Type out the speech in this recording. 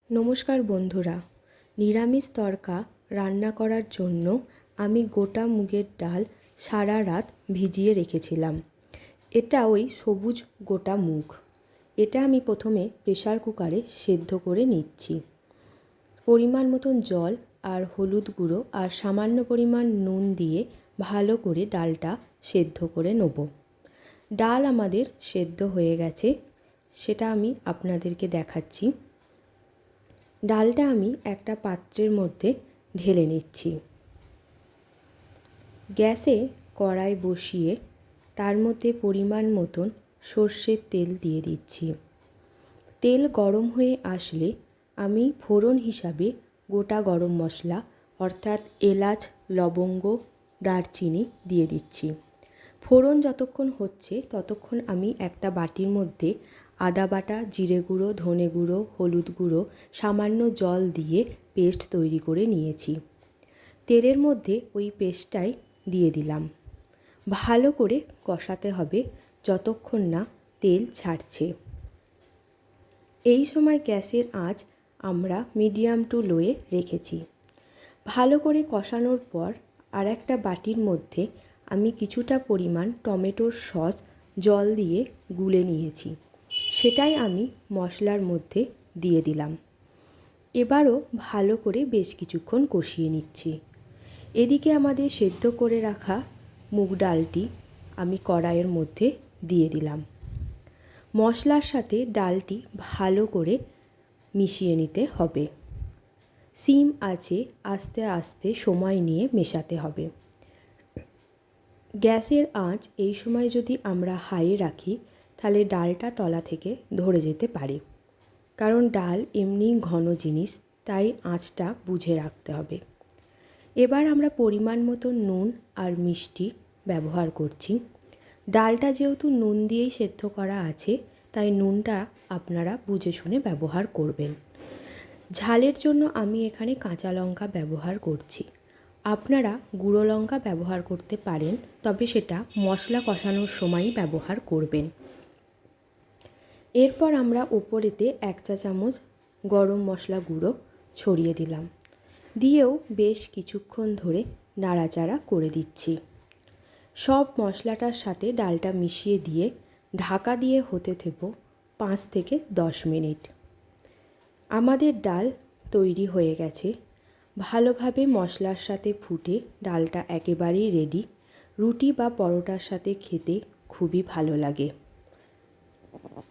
নমস্কার বন্ধুরা, নিরামিষ তড়কা রান্না করার জন্য আমি গোটা মুগের ডাল সারা রাত ভিজিয়ে রেখেছিলাম। এটা ওই সবুজ গোটা মুগ। এটা আমি প্রথমে প্রেসার কুকারে সেদ্ধ করে নিচ্ছি। পরিমাণ মতন জল আর হলুদ গুঁড়ো আর সামান্য পরিমাণ নুন দিয়ে ভালো করে ডালটা সেদ্ধ করে নেব। ডাল আমাদের সেদ্ধ হয়ে গেছে, সেটা আমি আপনাদেরকে দেখাচ্ছি। ডালটা আমি একটা পাত্রের মধ্যে ঢেলে নিচ্ছি। গ্যাসে কড়াই বসিয়ে তার মধ্যে পরিমাণ মতন সর্ষের তেল দিয়ে দিচ্ছি। তেল গরম হয়ে আসলে আমি ফোড়ন হিসাবে গোটা গরম মশলা অর্থাৎ এলাচ, লবঙ্গ, দারচিনি দিয়ে দিচ্ছি। ফোড়ন যতক্ষণ হচ্ছে ততক্ষণ আমি একটা বাটির মধ্যে আদা বাটা, জিরে গুঁড়ো, ধনে গুঁড়ো, হলুদ গুঁড়ো, সামান্য জল দিয়ে পেস্ট তৈরি করে নিয়েছি। তেলের মধ্যে ওই পেস্টটাই দিয়ে দিলাম। ভালো করে কষাতে হবে যতক্ষণ না তেল ছাড়ছে। এই সময় গ্যাসের আঁচ আমরা মিডিয়াম টু লোয়ে রেখেছি। ভালো করে কষানোর পর আর একটা বাটির মধ্যে আমি কিছুটা পরিমাণ টমেটোর সস জল দিয়ে গুলে নিয়েছি, সেটাই আমি মশলার মধ্যে দিয়ে দিলাম। এবারও ভালো করে বেশ কিছুক্ষণ কষিয়ে নিচ্ছি। এদিকে আমাদের সেদ্ধ করে রাখা মুগ ডালটি আমি কড়াইয়ের মধ্যে দিয়ে দিলাম। মশলার সাথে ডালটি ভালো করে মিশিয়ে নিতে হবে। সিম আঁচে আস্তে আস্তে সময় নিয়ে মেশাতে হবে। গ্যাসের আঁচ এই সময় যদি আমরা হাইয়ে রাখি তাহলে ডালটা তলা থেকে ধরে যেতে পারে, কারণ ডাল এমনি ঘন জিনিস, তাই আঁচটা বুঝে রাখতে হবে। এবার আমরা পরিমাণ মতো নুন আর মিষ্টি ব্যবহার করছি। ডালটা যেহেতু নুন দিয়েই সেদ্ধ করা আছে, তাই নুনটা আপনারা বুঝে শুনে ব্যবহার করবেন। ঝালের জন্য আমি এখানে কাঁচা লঙ্কা ব্যবহার করছি। আপনারা গুঁড়ো লঙ্কা ব্যবহার করতে পারেন, তবে সেটা মশলা কষানোর সময়ই ব্যবহার করবেন। এরপর আমরা ওপরেতে 1 চা চামচ গরম মশলা গুঁড়ো ছড়িয়ে দিলাম, দিয়েও বেশ কিছুক্ষণ ধরে নাড়াচাড়া করে দিচ্ছি। সব মশলাটার সাথে ডালটা মিশিয়ে দিয়ে ঢাকা দিয়ে হতে দেব 5 থেকে 10 মিনিট। আমাদের ডাল তৈরি হয়ে গেছে। ভালোভাবে মশলার সাথে ফুটে ডালটা একেবারেই রেডি। রুটি বা পরোটার সাথে খেতে খুবই ভালো লাগে।